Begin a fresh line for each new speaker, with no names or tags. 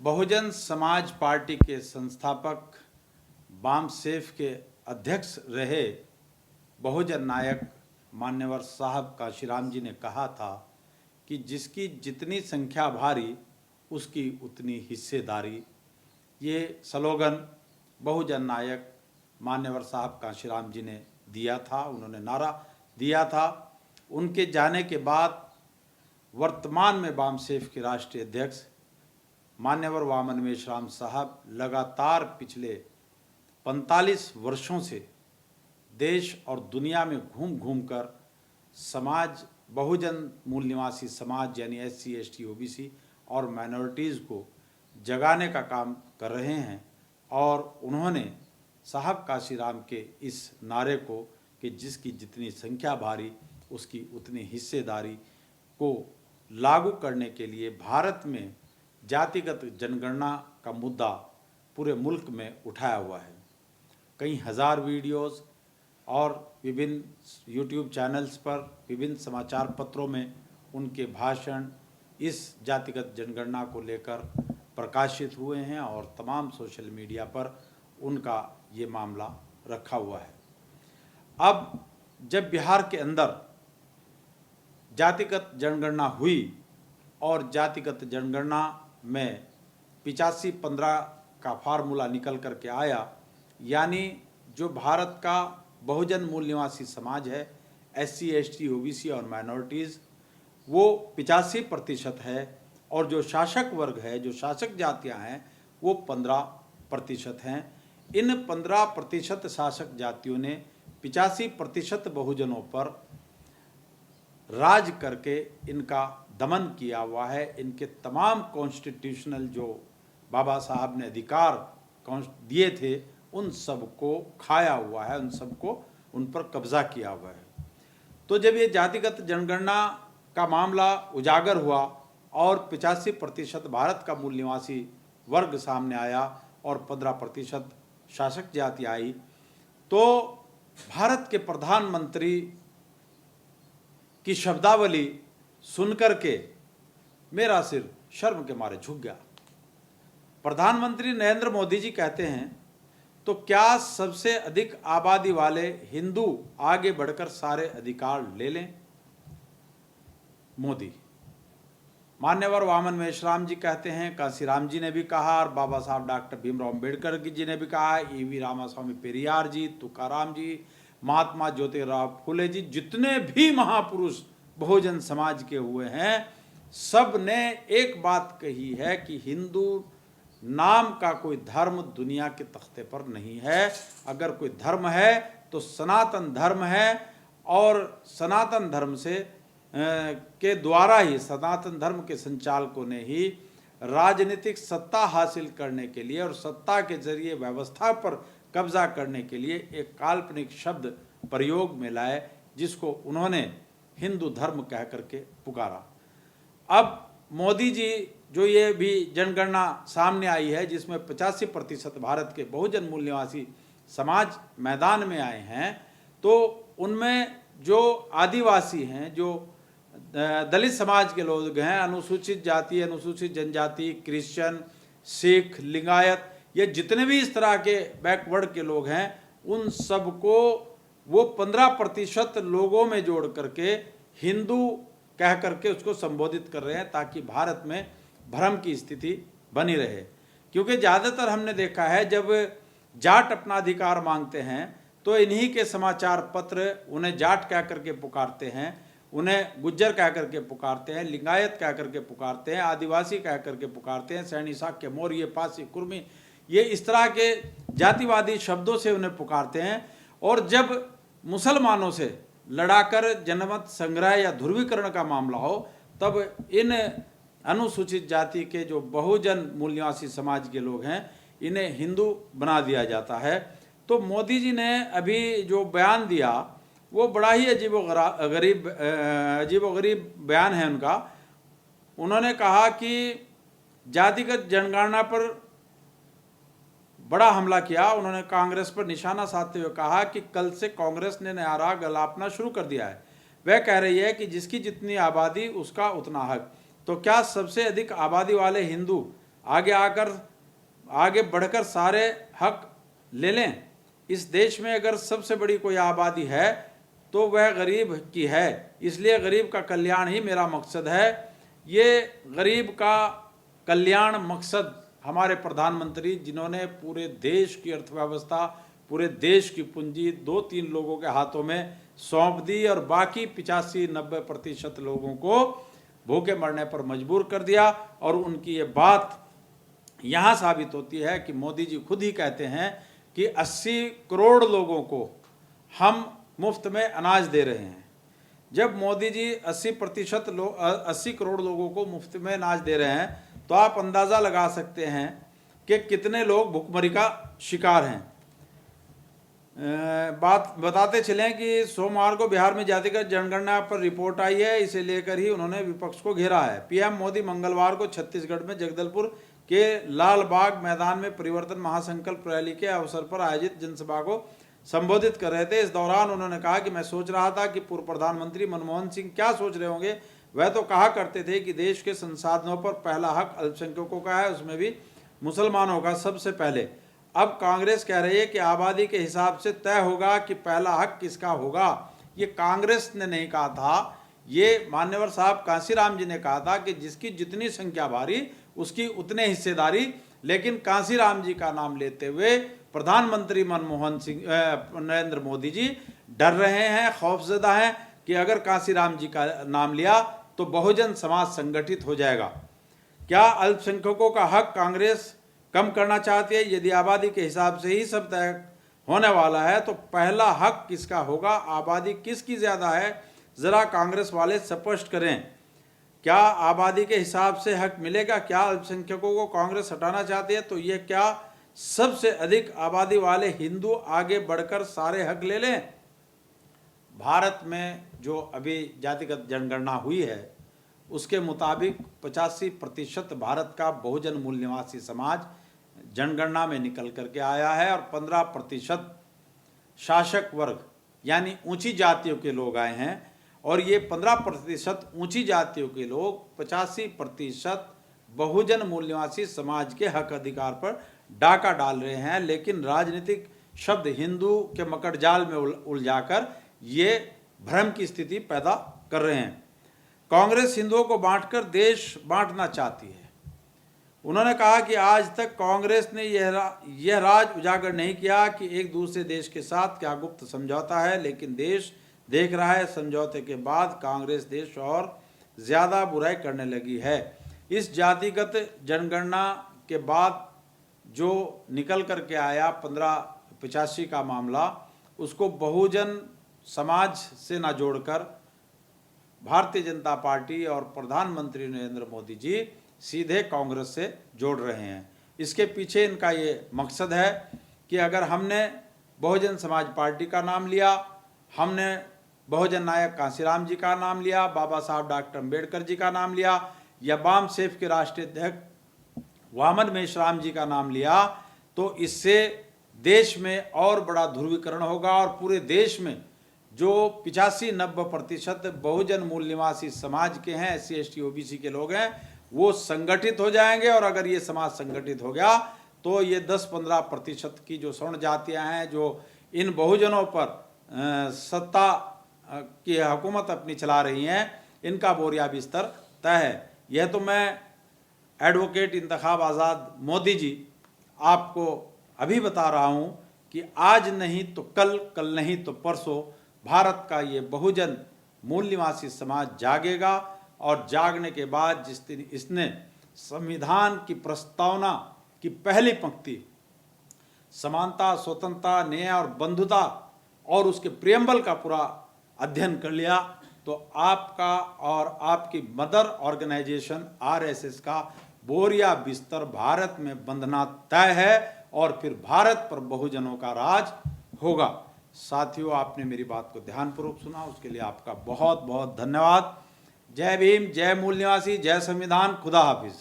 Bahujan Samaj party के संस्थापक बामसेफ के अध्यक्ष रहे बहुजन नायक मान्यवर साहब काशीराम जी ने कहा था कि जिसकी जितनी संख्या भारी उसकी उतनी हिस्सेदारी। ये स्लोगन बहुजन नायक मान्यवर साहब काशीराम जी ने दिया था, उन्होंने नारा दिया था। उनके जाने के बाद वर्तमान में बामसेफ के राष्ट्रीय अध्यक्ष मान्यवर वामन मेश्राम साहब लगातार पिछले 45 वर्षों से देश और दुनिया में घूम घूम कर समाज, बहुजन मूल निवासी समाज यानी SC ST OBC और माइनॉरिटीज़ को जगाने का काम कर रहे हैं। और उन्होंने साहब काशीराम के इस नारे को कि जिसकी जितनी संख्या भारी उसकी उतनी हिस्सेदारी को लागू करने के लिए भारत में जातिगत जनगणना का मुद्दा पूरे मुल्क में उठाया हुआ है। कई हज़ार वीडियोस और विभिन्न YouTube चैनल्स पर, विभिन्न समाचार पत्रों में उनके भाषण इस जातिगत जनगणना को लेकर प्रकाशित हुए हैं और तमाम सोशल मीडिया पर उनका ये मामला रखा हुआ है। अब जब बिहार के अंदर जातिगत जनगणना हुई और जातिगत जनगणना में 85-15 का फार्मूला निकल कर के आया, यानी जो भारत का बहुजन मूल निवासी समाज है SC ST OBC और माइनॉरिटीज़ वो 85% है और जो शासक वर्ग है, जो शासक जातियां हैं वो 15% हैं। इन 15% शासक जातियों ने 85% बहुजनों पर राज करके इनका दमन किया हुआ है। इनके तमाम कॉन्स्टिट्यूशनल जो बाबा साहब ने अधिकार दिए थे उन सब को खाया हुआ है, उन सबको उन पर कब्जा किया हुआ है। तो जब ये जातिगत जनगणना का मामला उजागर हुआ और 85% भारत का मूल निवासी वर्ग सामने आया और 15% शासक जाति आई, तो भारत के प्रधानमंत्री की शब्दावली सुनकर के मेरा सिर शर्म के मारे झुक गया। प्रधानमंत्री नरेंद्र मोदी जी कहते हैं तो क्या सबसे अधिक आबादी वाले हिंदू आगे बढ़कर सारे अधिकार ले लें? मोदी। मान्यवर वामन मेश्राम जी कहते हैं, काशीराम जी ने भी कहा और बाबा साहब डॉक्टर भीमराव अम्बेडकर जी ने भी कहा, EV रामास्वामी पेरियार जी, तुकाराम जी, महात्मा ज्योतिराव फुले जी, जितने भी महापुरुष बहुजन समाज के हुए हैं, सब ने एक बात कही है कि हिंदू नाम का कोई धर्म दुनिया के तख्ते पर नहीं है। अगर कोई धर्म है तो सनातन धर्म है और सनातन धर्म से के द्वारा ही, सनातन धर्म के संचालकों ने ही राजनीतिक सत्ता हासिल करने के लिए और सत्ता के जरिए व्यवस्था पर कब्जा करने के लिए एक काल्पनिक शब्द प्रयोग में लाए जिसको उन्होंने हिंदू धर्म कह करके पुकारा। अब मोदी जी जो ये भी जनगणना सामने आई है जिसमें 85% भारत के बहुजन मूल निवासी समाज मैदान में आए हैं, तो उनमें जो आदिवासी हैं, जो दलित समाज के लोग हैं, अनुसूचित जाति, अनुसूचित जनजाति, क्रिश्चियन, सिख, लिंगायत, ये जितने भी इस तरह के बैकवर्ड के लोग हैं, उन सबको वो 15% लोगों में जोड़ करके हिंदू कह करके उसको संबोधित कर रहे हैं ताकि भारत में भ्रम की स्थिति बनी रहे। क्योंकि ज़्यादातर हमने देखा है जब जाट अपना अधिकार मांगते हैं तो इन्हीं के समाचार पत्र उन्हें जाट कह करके पुकारते हैं, उन्हें गुज्जर कह करके पुकारते हैं, लिंगायत कह करके पुकारते हैं, आदिवासी कह करके पुकारते हैं, सैनी, शाक्य, मौर्य, पासी, कुर्मी, ये इस तरह के जातिवादी शब्दों से उन्हें पुकारते हैं। और जब मुसलमानों से लड़ाकर जनमत संग्रह या ध्रुवीकरण का मामला हो तब इन अनुसूचित जाति के जो बहुजन मूल निवासी समाज के लोग हैं इन्हें हिंदू बना दिया जाता है। तो मोदी जी ने अभी जो बयान दिया वो बड़ा ही अजीबोगरीब बयान है उनका। उन्होंने कहा कि जातिगत जनगणना पर बड़ा हमला किया। उन्होंने कांग्रेस पर निशाना साधते हुए कहा कि कल से कांग्रेस ने नया राग अलापना शुरू कर दिया है। वह कह रही है कि जिसकी जितनी आबादी उसका उतना हक। तो क्या सबसे अधिक आबादी वाले हिंदू आगे बढ़कर सारे हक ले लें। इस देश में अगर सबसे बड़ी कोई आबादी है तो वह गरीब की है, इसलिए गरीब का कल्याण ही मेरा मकसद है। ये गरीब का कल्याण मकसद हमारे प्रधानमंत्री, जिन्होंने पूरे देश की अर्थव्यवस्था, पूरे देश की पूंजी 2-3 लोगों के हाथों में सौंप दी और बाकी 85-90% लोगों को भूखे मरने पर मजबूर कर दिया। और उनकी ये बात यहाँ साबित होती है कि मोदी जी खुद ही कहते हैं कि 80 करोड़ लोगों को हम मुफ्त में अनाज दे रहे हैं। जब मोदी जी 80 करोड़ लोगों को मुफ्त में अनाज दे रहे हैं तो आप अंदाज़ा लगा सकते हैं कि कितने लोग भुखमरी का शिकार हैं। बात बताते चलें कि सोमवार को बिहार में जातिगत जनगणना पर रिपोर्ट आई है, इसे लेकर ही उन्होंने विपक्ष को घेरा है। पीएम मोदी मंगलवार को छत्तीसगढ़ में जगदलपुर के लाल बाग मैदान में परिवर्तन महासंकल्प रैली के अवसर पर आयोजित जनसभा को संबोधित कर रहे थे। इस दौरान उन्होंने कहा कि मैं सोच रहा था कि पूर्व प्रधानमंत्री मनमोहन सिंह क्या सोच रहे होंगे। वह तो कहा करते थे कि देश के संसाधनों पर पहला हक अल्पसंख्यकों का है, उसमें भी मुसलमानों का सबसे पहले। अब कांग्रेस कह रही है कि आबादी के हिसाब से तय होगा कि पहला हक किसका होगा। ये कांग्रेस ने नहीं कहा था, ये मान्यवर साहब कांसीराम जी ने कहा था कि जिसकी जितनी संख्या भारी उसकी उतने हिस्सेदारी। लेकिन कांसीराम जी का नाम लेते हुए प्रधानमंत्री मनमोहन सिंह नरेंद्र मोदी जी डर रहे हैं, खौफजदा हैं कि अगर कांसीराम जी का नाम लिया तो बहुजन समाज संगठित हो जाएगा। क्या अल्पसंख्यकों का हक कांग्रेस कम करना चाहती है? यदि आबादी के हिसाब से ही सब तय होने वाला है तो पहला हक किसका होगा? आबादी किसकी ज़्यादा है? ज़रा कांग्रेस वाले स्पष्ट करें। क्या आबादी के हिसाब से हक मिलेगा? क्या अल्पसंख्यकों को कांग्रेस हटाना चाहती है? तो ये क्या सबसे अधिक आबादी वाले हिंदू आगे बढ़कर सारे हक ले लें? भारत में जो अभी जातिगत जनगणना हुई है उसके मुताबिक 85% भारत का बहुजन मूल निवासी समाज जनगणना में निकल करके आया है और 15% शासक वर्ग यानी ऊंची जातियों के लोग आए हैं। और ये 15% ऊंची जातियों के लोग 85% बहुजन मूल निवासी समाज के हक अधिकार पर डाका डाल रहे हैं। लेकिन राजनीतिक शब्द हिंदू के मकड़जाल में उलझाकर ये भ्रम की स्थिति पैदा कर रहे हैं। कांग्रेस हिंदुओं को बांटकर देश बांटना चाहती है। उन्होंने कहा कि आज तक कांग्रेस ने यह राज उजागर नहीं किया कि एक दूसरे देश के साथ क्या गुप्त समझौता है, लेकिन देश देख रहा है समझौते के बाद कांग्रेस देश और ज़्यादा बुराई करने लगी है। इस जातिगत जनगणना के बाद जो निकल करके आया 1585 का मामला, उसको बहुजन समाज से ना जोड़कर भारतीय जनता पार्टी और प्रधानमंत्री नरेंद्र मोदी जी सीधे कांग्रेस से जोड़ रहे हैं। इसके पीछे इनका ये मकसद है कि अगर हमने बहुजन समाज पार्टी का नाम लिया, हमने बहुजन नायक कांसीराम जी का नाम लिया, बाबा साहब डॉक्टर अम्बेडकर जी का नाम लिया, या बाम सेफ के राष्ट्रीय अध्यक्ष वामन मेश्राम जी का नाम लिया, तो इससे देश में और बड़ा ध्रुवीकरण होगा और पूरे देश में जो 85-90% बहुजन मूल निवासी समाज के हैं, SC ST OBC के लोग हैं, वो संगठित हो जाएंगे। और अगर ये समाज संगठित हो गया तो ये 10-15% की जो स्वर्ण जातियाँ हैं जो इन बहुजनों पर सत्ता की हुकूमत अपनी चला रही हैं, इनका बोरिया बिस्तर तय है। यह तो मैं एडवोकेट इंतखाब आज़ाद मोदी जी आपको अभी बता रहा हूँ कि आज नहीं तो कल, कल नहीं तो परसों भारत का ये बहुजन मूल निवासी समाज जागेगा। और जागने के बाद जिस दिन इसने संविधान की प्रस्तावना की पहली पंक्ति समानता, स्वतंत्रता, न्याय और बंधुता और उसके प्रियम्बल का पूरा अध्ययन कर लिया, तो आपका और आपकी मदर ऑर्गेनाइजेशन RSS का बोरिया बिस्तर भारत में बंधना तय है और फिर भारत पर बहुजनों का राज होगा। साथियों, आपने मेरी बात को ध्यानपूर्वक सुना, उसके लिए आपका बहुत बहुत धन्यवाद। जय भीम, जय मूल निवासी, जय संविधान, खुदा हाफिज।